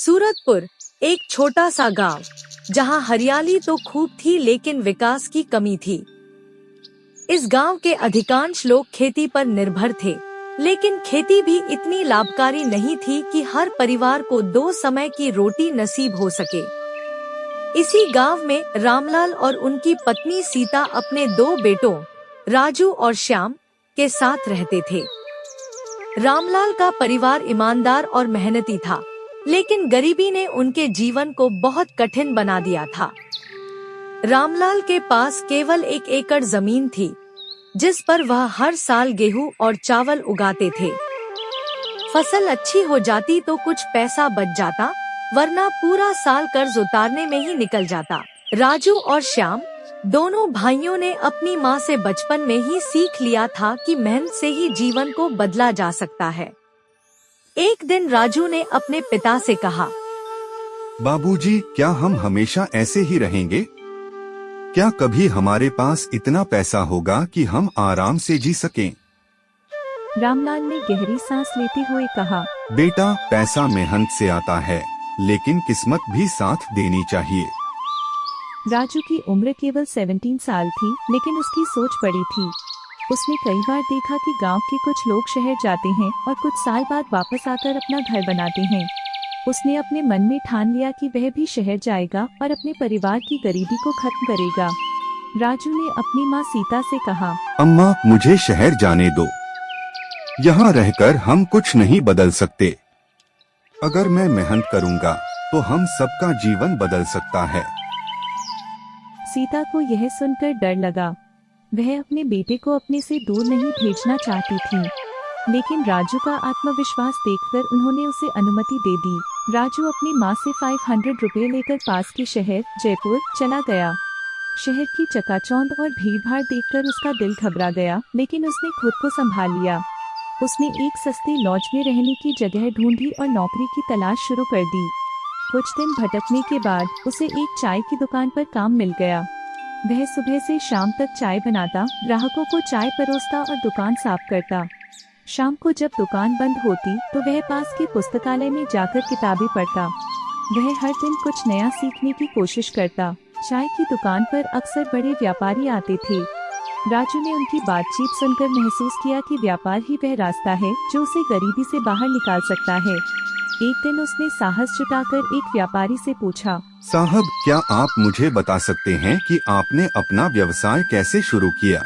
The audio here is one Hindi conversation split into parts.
सूरतपुर एक छोटा सा गांव, जहां हरियाली तो खूब थी लेकिन विकास की कमी थी। इस गांव के अधिकांश लोग खेती पर निर्भर थे, लेकिन खेती भी इतनी लाभकारी नहीं थी कि हर परिवार को दो समय की रोटी नसीब हो सके। इसी गांव में रामलाल और उनकी पत्नी सीता अपने दो बेटों राजू और श्याम के साथ रहते थे। रामलाल का परिवार ईमानदार और मेहनती था, लेकिन गरीबी ने उनके जीवन को बहुत कठिन बना दिया था। रामलाल के पास केवल 1 एकड़ जमीन थी, जिस पर वह हर साल गेहूं और चावल उगाते थे। फसल अच्छी हो जाती तो कुछ पैसा बच जाता, वरना पूरा साल कर्ज उतारने में ही निकल जाता। राजू और श्याम दोनों भाइयों ने अपनी माँ से बचपन में ही सीख लिया था कि मेहनत से ही जीवन को बदला जा सकता है। एक दिन राजू ने अपने पिता से कहा, बाबूजी, क्या हम हमेशा ऐसे ही रहेंगे? क्या कभी हमारे पास इतना पैसा होगा कि हम आराम से जी सकें? रामलाल ने गहरी सांस लेते हुए कहा, बेटा, पैसा मेहनत से आता है, लेकिन किस्मत भी साथ देनी चाहिए। राजू की उम्र केवल 17 साल थी, लेकिन उसकी सोच बड़ी थी। उसने कई बार देखा कि गांव के कुछ लोग शहर जाते हैं और कुछ साल बाद वापस आकर अपना घर बनाते हैं। उसने अपने मन में ठान लिया कि वह भी शहर जाएगा और अपने परिवार की गरीबी को खत्म करेगा। राजू ने अपनी माँ सीता से कहा, अम्मा, मुझे शहर जाने दो। यहाँ रहकर हम कुछ नहीं बदल सकते। अगर मैं मेहनत करूँगा तो हम सबका जीवन बदल सकता है। सीता को यह सुनकर डर लगा। वह अपने बेटे को अपने से दूर नहीं भेजना चाहती थी, लेकिन राजू का आत्मविश्वास देखकर उन्होंने उसे अनुमति दे दी। राजू अपनी माँ से 500 रुपए लेकर पास के शहर जयपुर चला गया। शहर की चकाचौंध और भीड़भाड़ देखकर उसका दिल घबरा गया, लेकिन उसने खुद को संभाल लिया। उसने एक सस्ती लॉज में रहने की जगह ढूंढी और नौकरी की तलाश शुरू कर दी। कुछ दिन भटकने के बाद उसे एक चाय की दुकान पर काम मिल गया। वह सुबह से शाम तक चाय बनाता, ग्राहकों को चाय परोसता और दुकान साफ करता। शाम को जब दुकान बंद होती तो वह पास के पुस्तकालय में जाकर किताबें पढ़ता। वह हर दिन कुछ नया सीखने की कोशिश करता। चाय की दुकान पर अक्सर बड़े व्यापारी आते थे। राजू ने उनकी बातचीत सुनकर महसूस किया कि व्यापार ही वह रास्ता है जो उसे गरीबी से बाहर निकाल सकता है। एक दिन उसने साहस जुटाकर एक व्यापारी से पूछा, साहब, क्या आप मुझे बता सकते हैं कि आपने अपना व्यवसाय कैसे शुरू किया?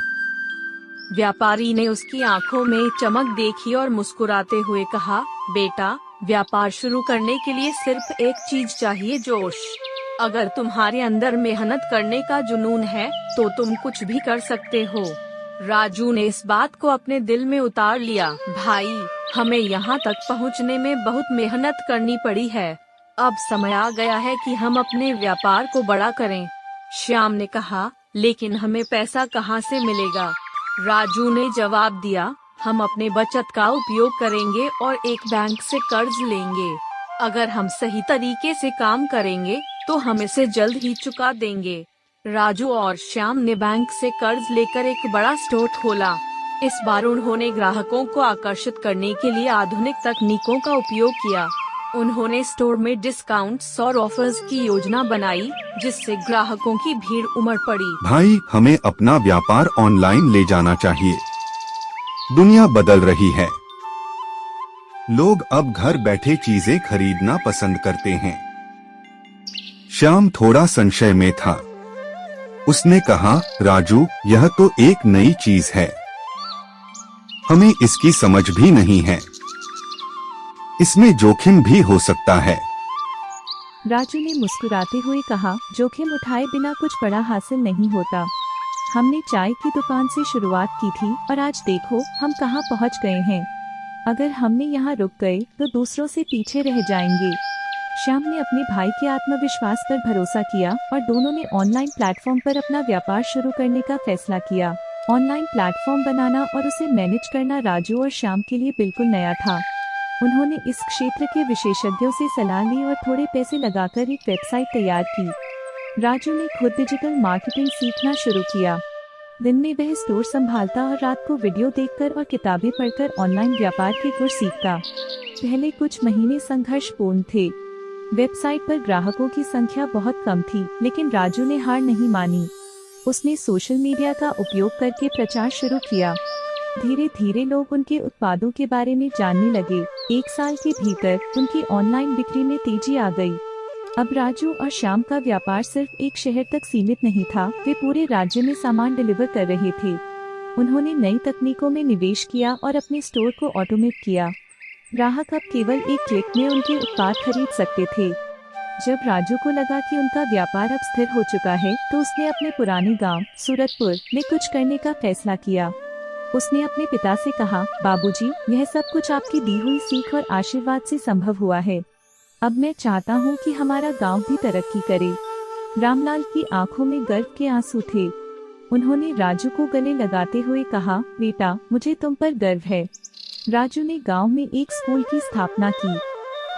व्यापारी ने उसकी आंखों में चमक देखी और मुस्कुराते हुए कहा, बेटा, व्यापार शुरू करने के लिए सिर्फ एक चीज चाहिए, जोश। अगर तुम्हारे अंदर मेहनत करने का जुनून है तो तुम कुछ भी कर सकते हो। राजू ने इस बात को अपने दिल में उतार लिया। भाई, हमें यहाँ तक पहुँचने में बहुत मेहनत करनी पड़ी है। अब समय आ गया है कि हम अपने व्यापार को बड़ा करें। श्याम ने कहा, लेकिन हमें पैसा कहाँ से मिलेगा? राजू ने जवाब दिया, हम अपने बचत का उपयोग करेंगे और एक बैंक से कर्ज लेंगे। अगर हम सही तरीके से काम करेंगे तो हम इसे जल्द ही चुका देंगे। राजू और श्याम ने बैंक से कर्ज लेकर एक बड़ा स्टोर खोला। इस बार उन्होंने ग्राहकों को आकर्षित करने के लिए आधुनिक तकनीकों का उपयोग किया। उन्होंने स्टोर में डिस्काउंट्स और ऑफर्स की योजना बनाई, जिससे ग्राहकों की भीड़ उमड़ पड़ी। भाई, हमें अपना व्यापार ऑनलाइन ले जाना चाहिए। दुनिया बदल रही है। लोग अब घर बैठे चीजें खरीदना पसंद करते हैं। श्याम थोड़ा संशय में था। उसने कहा, राजू, यह तो एक नई चीज है। हमें इसकी समझ भी नहीं है। इसमें जोखिम भी हो सकता है। राजू ने मुस्कुराते हुए कहा, जोखिम उठाए बिना कुछ बड़ा हासिल नहीं होता। हमने चाय की दुकान से शुरुआत की थी और आज देखो हम कहाँ पहुँच गए हैं। अगर हमने यहाँ रुक गए तो दूसरों से पीछे रह जाएंगे। श्याम ने अपने भाई के आत्मविश्वास पर भरोसा किया और दोनों ने ऑनलाइन प्लेटफॉर्म पर अपना व्यापार शुरू करने का फैसला किया। ऑनलाइन प्लेटफॉर्म बनाना और उसे मैनेज करना राजू और श्याम के लिए बिल्कुल नया था। उन्होंने इस क्षेत्र के विशेषज्ञों से सलाह ली और थोड़े पैसे लगाकर एक वेबसाइट तैयार की। राजू ने खुद डिजिटल मार्केटिंग सीखना शुरू किया। दिन में वह स्टोर संभालता और रात को वीडियो देखकर और किताबें पढ़कर ऑनलाइन व्यापार के गुर सीखता। पहले कुछ महीने संघर्षपूर्ण थे। वेबसाइट पर ग्राहकों की संख्या बहुत कम थी, लेकिन राजू ने हार नहीं मानी। उसने सोशल मीडिया का उपयोग करके प्रचार शुरू किया। धीरे धीरे लोग उनके उत्पादों के बारे में जानने लगे। 1 साल के भीतर उनकी ऑनलाइन बिक्री में तेजी आ गई। अब राजू और श्याम का व्यापार सिर्फ एक शहर तक सीमित नहीं था, वे पूरे राज्य में सामान डिलीवर कर रहे थे। उन्होंने नई तकनीकों में निवेश किया और अपने स्टोर को ऑटोमेट किया। ग्राहक अब केवल एक क्लिक में उनके उत्पाद खरीद सकते थे। जब राजू को लगा कि उनका व्यापार अब स्थिर हो चुका है, तो उसने अपने पुराने गांव सूरतपुर में कुछ करने का फैसला किया। उसने अपने पिता से कहा, बाबूजी, यह सब कुछ आपकी दी हुई सीख और आशीर्वाद से संभव हुआ है। अब मैं चाहता हूँ कि हमारा गांव भी तरक्की करे। रामलाल की आंखों में गर्व के आंसू थे। उन्होंने राजू को गले लगाते हुए कहा, बेटा, मुझे तुम पर गर्व है। राजू ने गांव में एक स्कूल की स्थापना की।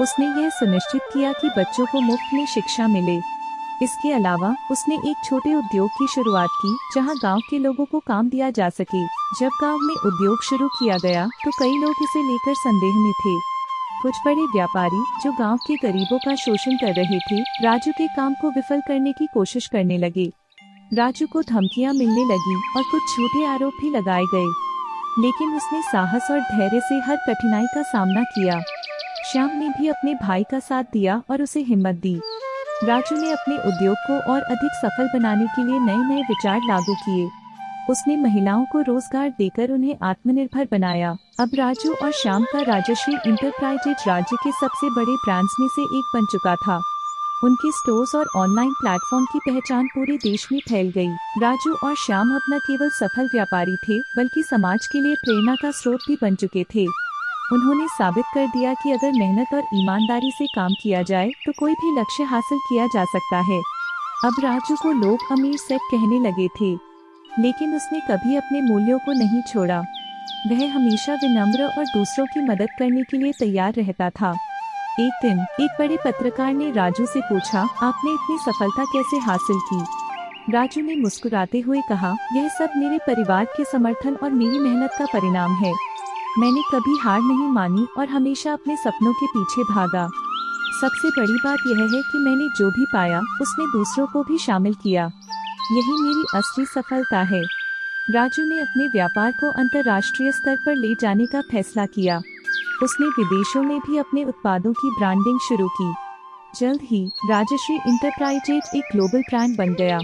उसने यह सुनिश्चित किया कि बच्चों को मुफ्त में शिक्षा मिले। इसके अलावा उसने एक छोटे उद्योग की शुरुआत की, जहां गांव के लोगों को काम दिया जा सके। जब गांव में उद्योग शुरू किया गया, तो कई लोग इसे लेकर संदेह में थे। कुछ बड़े व्यापारी जो गांव के गरीबों का शोषण कर रहे थे, राजू के काम को विफल करने की कोशिश करने लगे। राजू को धमकियां मिलने लगी और कुछ झूठे आरोप भी लगाए गए, लेकिन उसने साहस और धैर्य से हर कठिनाई का सामना किया। श्याम ने भी अपने भाई का साथ दिया और उसे हिम्मत दी। राजू ने अपने उद्योग को और अधिक सफल बनाने के लिए नए नए विचार लागू किए। उसने महिलाओं को रोजगार देकर उन्हें आत्मनिर्भर बनाया। अब राजू और श्याम का राजश्री इंटरप्राइजेज राज्य के सबसे बड़े ब्रांड्स में से एक बन चुका था। उनके स्टोर्स और ऑनलाइन प्लेटफॉर्म की पहचान पूरे देश में फैल गई। राजू और श्याम अब न केवल सफल व्यापारी थे, बल्कि समाज के लिए प्रेरणा का स्रोत भी बन चुके थे। उन्होंने साबित कर दिया कि अगर मेहनत और ईमानदारी से काम किया जाए, तो कोई भी लक्ष्य हासिल किया जा सकता है। अब राजू को लोग अमीर सेठ कहने लगे थे, लेकिन उसने कभी अपने मूल्यों को नहीं छोड़ा। वह हमेशा विनम्र और दूसरों की मदद करने के लिए तैयार रहता था। एक दिन एक बड़े पत्रकार ने राजू से पूछा, आपने इतनी सफलता कैसे हासिल की? राजू ने मुस्कुराते हुए कहा, यह सब मेरे परिवार के समर्थन और मेरी मेहनत का परिणाम है। मैंने कभी हार नहीं मानी और हमेशा अपने सपनों के पीछे भागा। सबसे बड़ी बात यह है कि मैंने जो भी पाया, उसमें दूसरों को भी शामिल किया। यही मेरी असली सफलता है। राजू ने अपने व्यापार को अंतर्राष्ट्रीय स्तर पर ले जाने का फैसला किया। उसने विदेशों में भी अपने उत्पादों की ब्रांडिंग शुरू की। जल्द ही राजश्री इंटरप्राइजेज एक ग्लोबल ब्रांड बन गया।